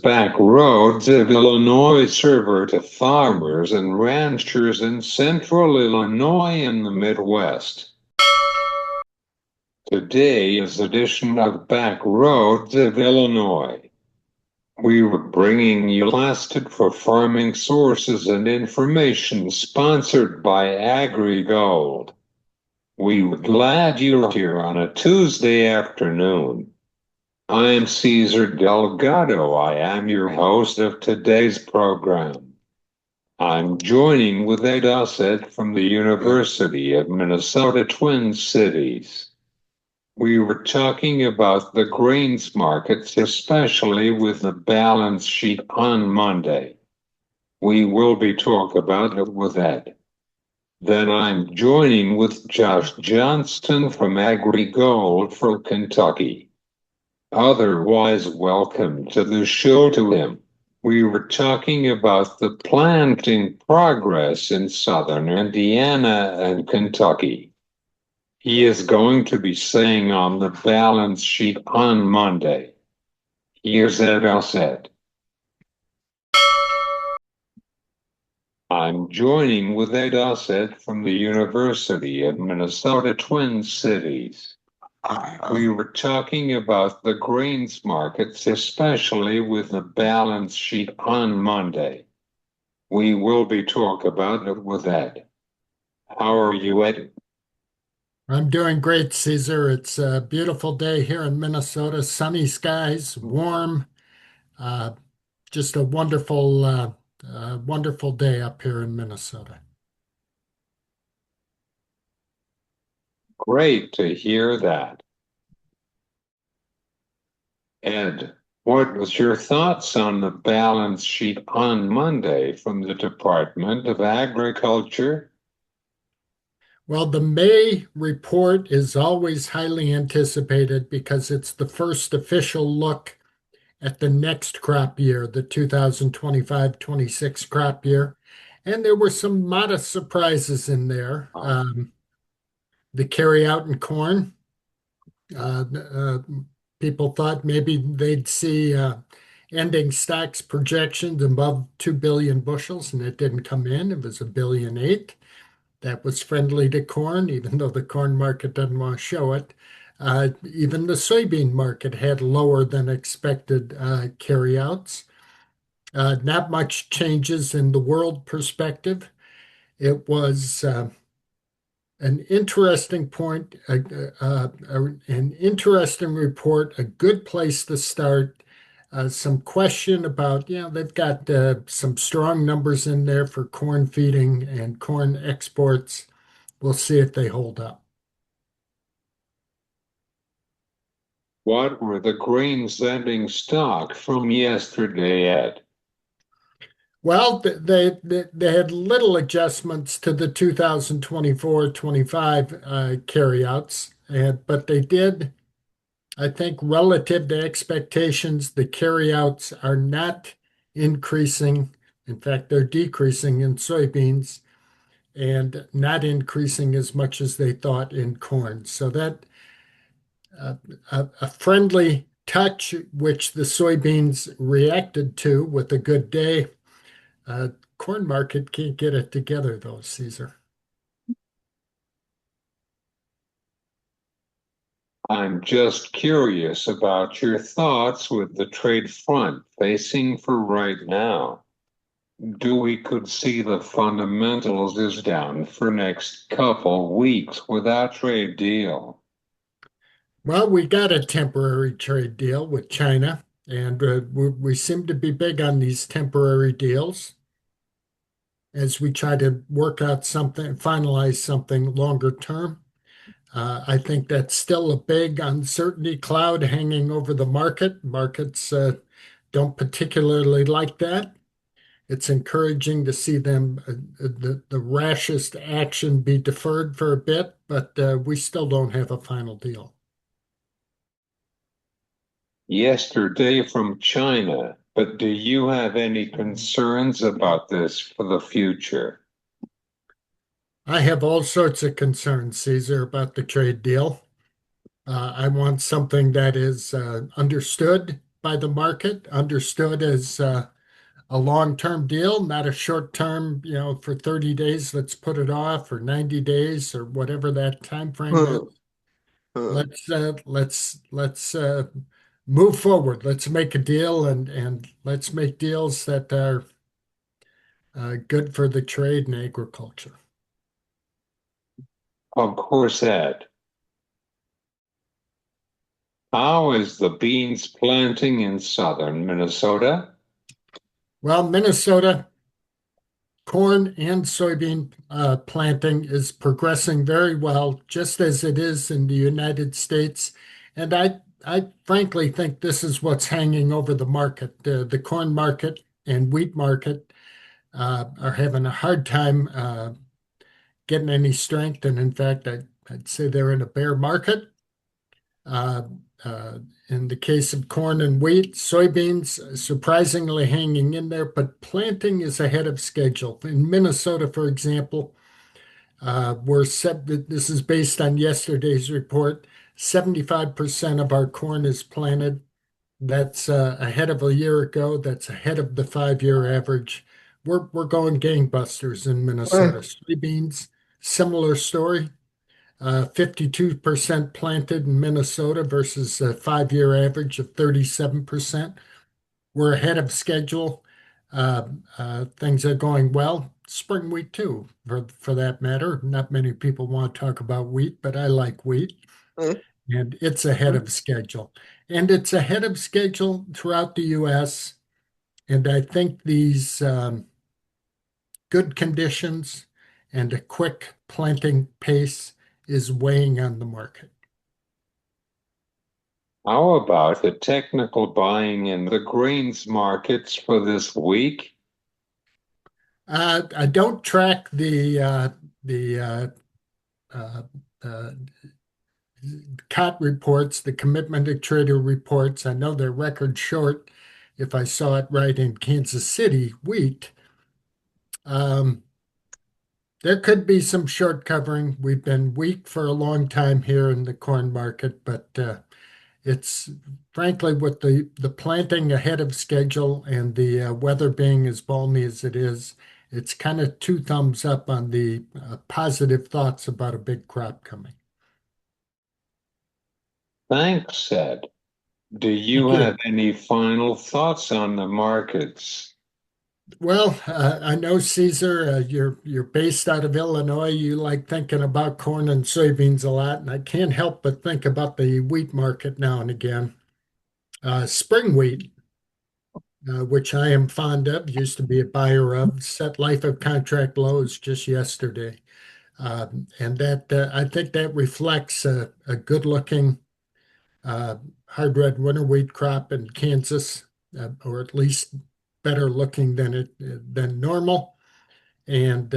back roads of Illinois server to farmers and ranchers in central Illinois and the Midwest. Today's edition of Back Roads of Illinois. We were bringing you lasted for farming sources and information sponsored by Agri Gold. We were glad you're here on a Tuesday afternoon. I'm Cesar Delgado. I am your host of today's program. I'm joining with Ed Usset from the University of Minnesota Twin Cities. We were talking about the grains markets, especially with the balance sheet on Monday. We will be talking about it with Ed. Then I'm joining with Josh Johnston from Agri Gold for Kentucky. Otherwise, welcome to the show to him. We were talking about the planting progress in southern Indiana and Kentucky. He is going to be saying on the balance sheet on Monday. Here's Ed Usset. I'm joining with Ed Usset from the University of Minnesota Twin Cities. We were talking about the grains markets, especially with the balance sheet on Monday. We will be talking about it with Ed. How are you, Ed? I'm doing great, Caesar. It's a beautiful day here in Minnesota. Sunny skies, warm, uh, just a wonderful day up here in Minnesota. Great to hear that. Ed, what was your thoughts on the balance sheet on Monday from the Department of Agriculture? Well, the May report is always highly anticipated because it's the first official look at the next crop year, the 2025-26 crop year. And there were some modest surprises in there. The carryout in corn. Uh, uh, People thought maybe they'd see ending stocks projections above 2 billion bushels, and it didn't come in. It was 1,800,000,000. That was friendly to corn, even though the corn market doesn't want to show it. Even the soybean market had lower than expected carryouts. Not much changes in the world perspective. It was an interesting point, an interesting report, a good place to start. Some question about, they've got some strong numbers in there for corn feeding and corn exports. We'll see if they hold up. What were the grains ending stock from yesterday, Ed? Well, they had little adjustments to the 2024-25 carryouts, but they did. I think relative to expectations, the carryouts are not increasing. In fact, they're decreasing in soybeans and not increasing as much as they thought in corn. So that a friendly touch, which the soybeans reacted to with a good day. Corn market can't get it together though, Caesar. I'm just curious about your thoughts with the trade front facing for right now. Do we could see the fundamentals is down for next couple weeks without trade deal? Well, we got a temporary trade deal with China, and we seem to be big on these temporary deals as we try to work out something, finalize something longer term. I think that's still a big uncertainty cloud hanging over the market. Markets don't particularly like that. It's encouraging to see them, the rashest action be deferred for a bit, but we still don't have a final deal. Yesterday from China, but do you have any concerns about this for the future? I have all sorts of concerns, Caesar, about the trade deal. I want something that is understood, by the market, understood as a long-term deal, not a short-term, for 30 days, let's put it off, or 90 days, or whatever that time frame is. Let's move forward. Let's make a deal, and let's make deals that are good for the trade and agriculture. Of course, Ed. How is the beans planting in southern Minnesota? Well, Minnesota corn and soybean planting is progressing very well, just as it is in the United States. And I frankly think this is what's hanging over the market. The corn market and wheat market are having a hard time getting any strength. And in fact, I'd say they're in a bear market. Uh, uh, in the case of corn and wheat, soybeans surprisingly hanging in there, but planting is ahead of schedule. In Minnesota, for example, this is based on yesterday's report. 75% of our corn is planted. That's ahead of a year ago. That's ahead of the 5-year average. We're going gangbusters in Minnesota. Soybeans, similar story. 52% planted in Minnesota versus a 5-year average of 37%. We're ahead of schedule. Things are going well. Spring wheat too, for that matter. Not many people want to talk about wheat, but I like wheat, and it's ahead of schedule. And it's ahead of schedule throughout the U.S. And I think these good conditions and a quick planting pace is weighing on the market. How about the technical buying in the grains markets for this week? I don't track the uh, uh, COT reports, the commitment to trader reports. I know they're record short, if I saw it right, in Kansas City wheat. Um, there could be some short covering. We've been weak for a long time here in the corn market, but it's frankly with the planting ahead of schedule and the weather being as balmy as it is, it's kind of two thumbs up on the positive thoughts about a big crop coming. Thanks, Ed. Do you Thank have you. any final thoughts on the markets? Well, I know Caesar, you're based out of Illinois. You like thinking about corn and soybeans a lot, and I can't help but think about the wheat market now and again. Spring wheat, which I am fond of, used to be a buyer of, set life of contract lows just yesterday. And that I think that reflects a good-looking uh, hard red winter wheat crop in Kansas, or at least better looking than normal. And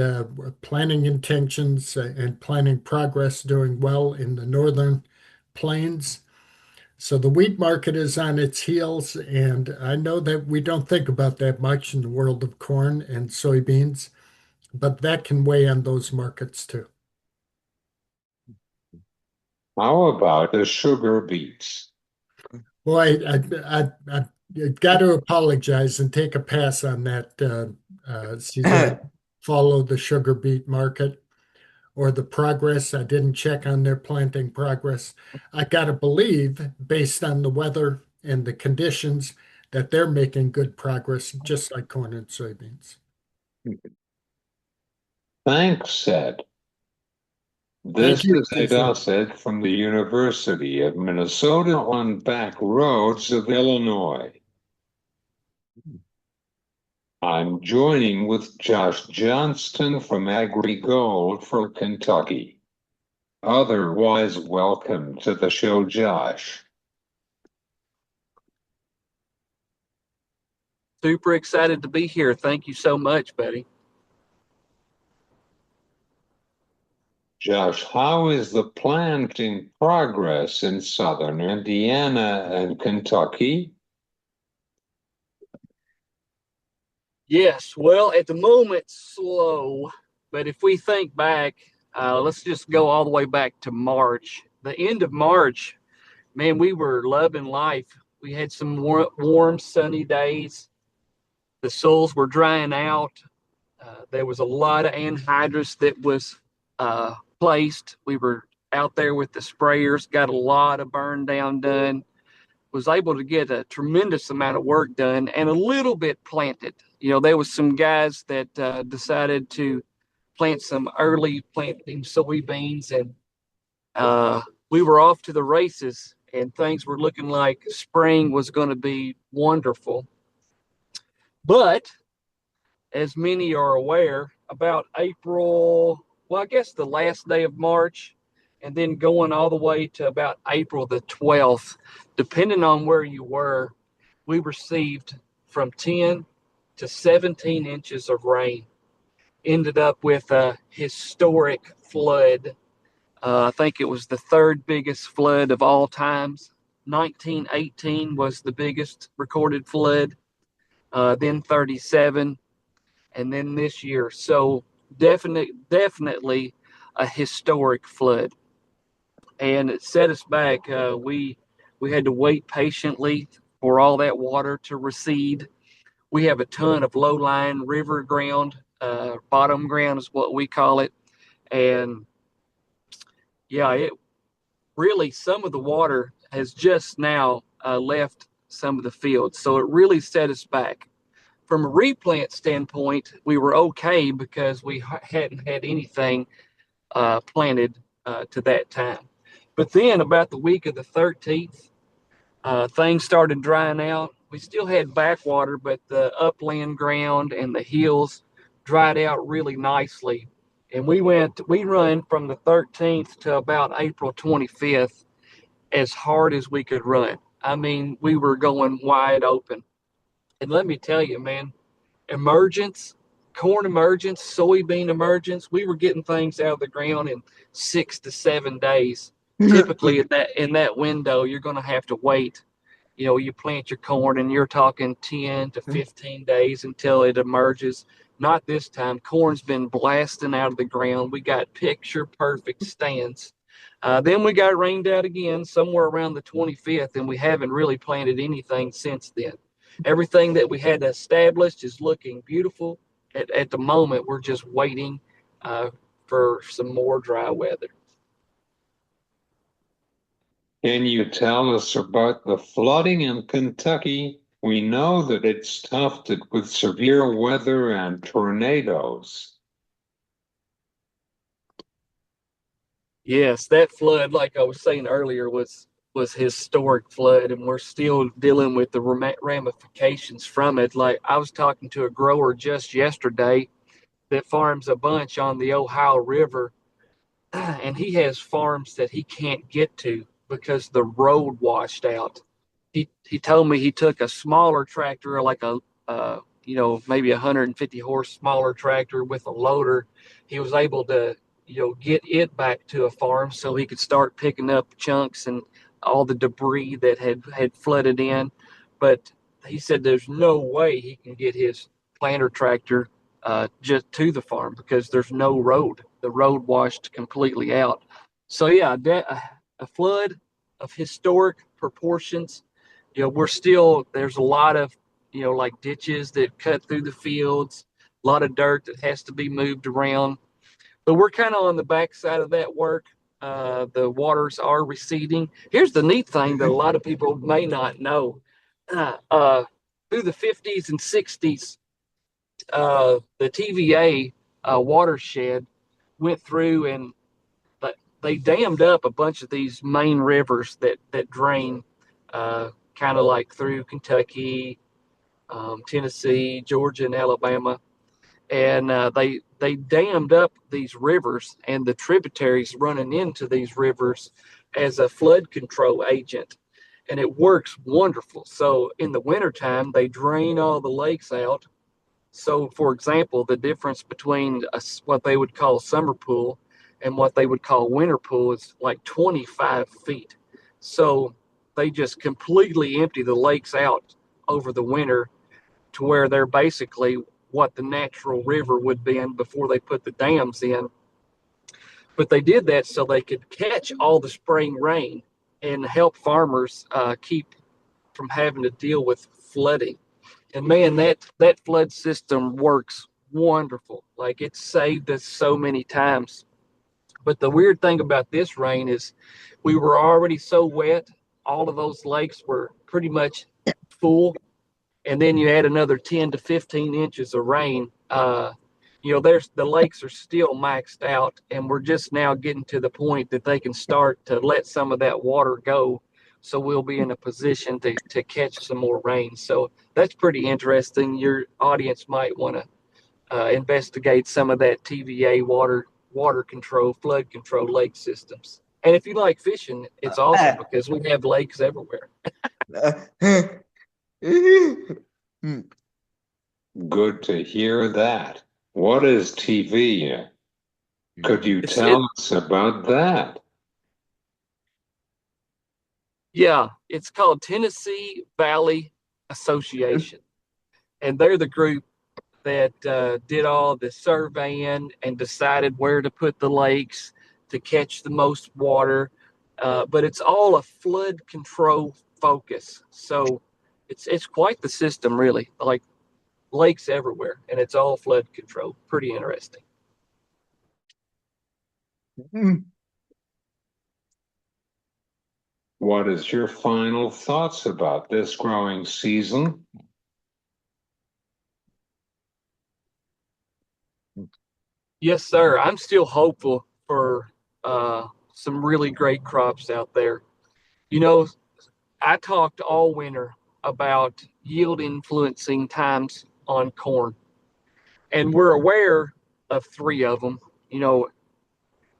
planning intentions and planning progress doing well in the northern plains. So the wheat market is on its heels, and I know that we don't think about that much in the world of corn and soybeans, but that can weigh on those markets too. How about the sugar beets? Boy, I got to apologize and take a pass on that, Caesar. I follow the sugar beet market or the progress. I didn't check on their planting progress. I got to believe, based on the weather and the conditions, that they're making good progress, just like corn and soybeans. Thanks, Ed. Thank This you, is Ed Cesar. Usset from the University of Minnesota on back roads of Illinois. I'm joining with Josh Johnston from Agri for Kentucky. Otherwise, welcome to the show, Josh. Super excited to be here. Thank you so much, buddy. Josh, how is the planting progress in southern Indiana and Kentucky? Yes, well, at the moment, slow. But if we think back, let's just go all the way back to March. The end of March, man, we were loving life We had some warm, sunny days. The soils were drying out. There was a lot of anhydrous that was placed. We were out there with the sprayers, got a lot of burn down done, was able to get a tremendous amount of work done and a little bit planted. You know, there was some guys that decided to plant some early planting soybeans, and we were off to the races, and things were looking like spring was going to be wonderful. But as many are aware, about April, well, I guess the last day of March, and then going all the way to about April the 12th, depending on where you were, we received from 10 to 17 inches of rain. Ended up with a historic flood. I think it was the third biggest flood of all times. 1918 was the biggest recorded flood, then 37, and then this year. So definitely a historic flood, and it set us back. We had to wait patiently for all that water to recede. We have a ton of low-lying river ground, bottom ground is what we call it, and yeah, it really, some of the water has just now left some of the fields, so it really set us back. From a replant standpoint, we were okay because we hadn't had anything planted to that time. But then about the week of the 13th, things started drying out. We still had backwater, but the upland ground and the hills dried out really nicely. And we run from the 13th to about April 25th as hard as we could run. I mean, we were going wide open. And let me tell you, man, emergence, corn emergence, soybean emergence, we were getting things out of the ground in 6 to 7 days. Typically in that window, you're going to have to wait. You know, you plant your corn and you're talking 10 to 15 days until it emerges. Not this time. Corn's been blasting out of the ground. We got picture perfect stands. Then we got rained out again somewhere around the 25th, and we haven't really planted anything since then. Everything that we had established is looking beautiful. At the moment, we're just waiting for some more dry weather. Can you tell us about the flooding in Kentucky? We know that it's tufted with severe weather and tornadoes. Yes, that flood, like I was saying earlier, was historic flood, and we're still dealing with the ramifications from it. Like, I was talking to a grower just yesterday that farms a bunch on the Ohio River, and he has farms that he can't get to because the road washed out. He told me he took a smaller tractor, like a maybe 150 horse smaller tractor with a loader. He was able to get it back to a farm so he could start picking up chunks and all the debris that had flooded in. But he said there's no way he can get his planter tractor just to the farm because there's no road. The road washed completely out. So yeah, a flood of historic proportions. There's a lot of like ditches that cut through the fields, a lot of dirt that has to be moved around. But we're kind of on the backside of that work. The waters are receding. Here's the neat thing that a lot of people may not know. Through the 50s and 60s, the TVA watershed went through and they dammed up a bunch of these main rivers that drain kind of like through Kentucky, Tennessee, Georgia, and Alabama. And they dammed up these rivers and the tributaries running into these rivers as a flood control agent. And it works wonderful. So in the wintertime, they drain all the lakes out. So, for example, the difference between what they would call summer pool and what they would call winter pool is like 25 feet. So they just completely empty the lakes out over the winter to where they're basically what the natural river would be in before they put the dams in. But they did that so they could catch all the spring rain and help farmers keep from having to deal with flooding. And man, that flood system works wonderful. Like it's saved us so many times. But the weird thing about this rain is we were already so wet. All of those lakes were pretty much full. And then you add another 10 to 15 inches of rain. There's the lakes are still maxed out, and we're just now getting to the point that they can start to let some of that water go. So we'll be in a position to catch some more rain. So that's pretty interesting. Your audience might want to investigate some of that TVA water control, flood control lake systems. And if you like fishing, it's awesome because we have lakes everywhere. Good to hear that. What is TV? Could you tell us about that? Yeah, it's called Tennessee Valley Association. And they're the group that did all the surveying and decided where to put the lakes to catch the most water. But it's all a flood control focus. So it's quite the system, really. Like lakes everywhere, and it's all flood control. Pretty interesting. What is your final thoughts about this growing season? Yes, sir. I'm still hopeful for some really great crops out there. You know, I talked all winter about yield influencing times on corn, and we're aware of three of them. You know,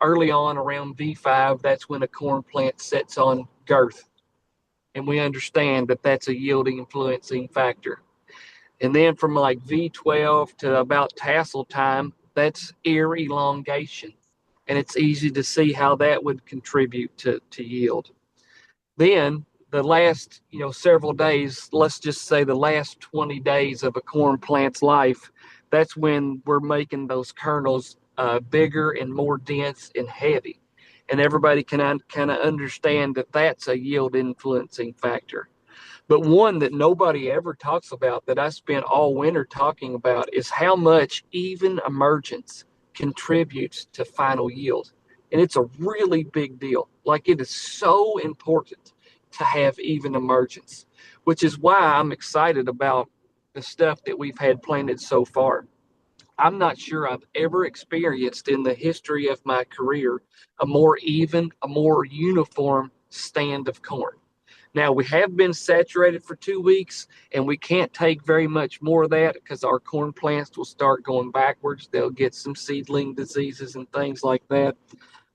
early on around V5, that's when a corn plant sets on girth, and we understand that that's a yield influencing factor. And then from like V12 to about tassel time, that's ear elongation. And it's easy to see how that would contribute to yield. Then the last, several days, let's just say the last 20 days of a corn plant's life, that's when we're making those kernels bigger and more dense and heavy. And everybody can kind of understand that that's a yield influencing factor. But one that nobody ever talks about that I spent all winter talking about is how much even emergence contributes to final yield. And it's a really big deal. Like it is so important to have even emergence, which is why I'm excited about the stuff that we've had planted so far. I'm not sure I've ever experienced in the history of my career a more even, a more uniform stand of corn. Now, we have been saturated for 2 weeks, and we can't take very much more of that because our corn plants will start going backwards. They'll get some seedling diseases and things like that.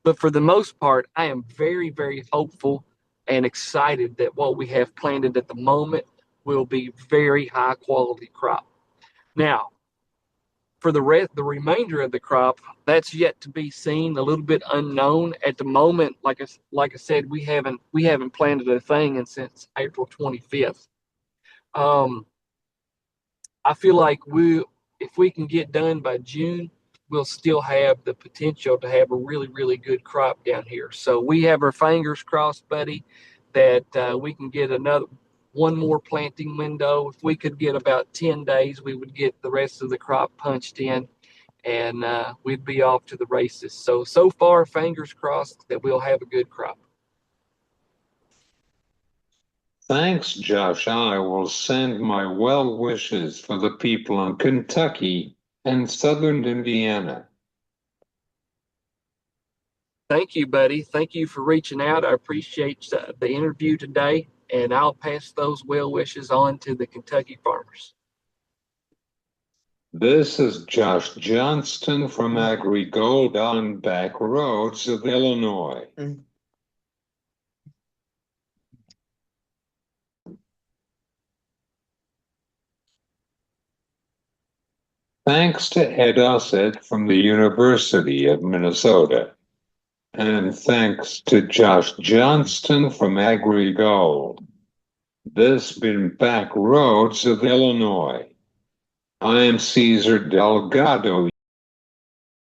But for the most part, I am very, very hopeful and excited that what we have planted at the moment will be very high quality crop. Now, for the remainder of the crop, that's yet to be seen, a little bit unknown at the moment. Like I said, we haven't planted a thing since April 25th. I feel like if we can get done by June, we'll still have the potential to have a really, really good crop down here. So we have our fingers crossed, buddy, that we can get one more planting window. If we could get about 10 days, we would get the rest of the crop punched in, and we'd be off to the races. So far, fingers crossed that we'll have a good crop. Thanks, Josh. I will send my well wishes for the people in Kentucky and southern Indiana. Thank you, buddy. Thank you for reaching out. I appreciate the interview today, and I'll pass those well wishes on to the Kentucky farmers. This is Josh Johnston from Agri Gold on Back Roads of Illinois. Thanks to Ed Usset from the University of Minnesota. And thanks to Josh Johnston from Agri Gold. This been Back Roads of Illinois. I am Cesar Delgado.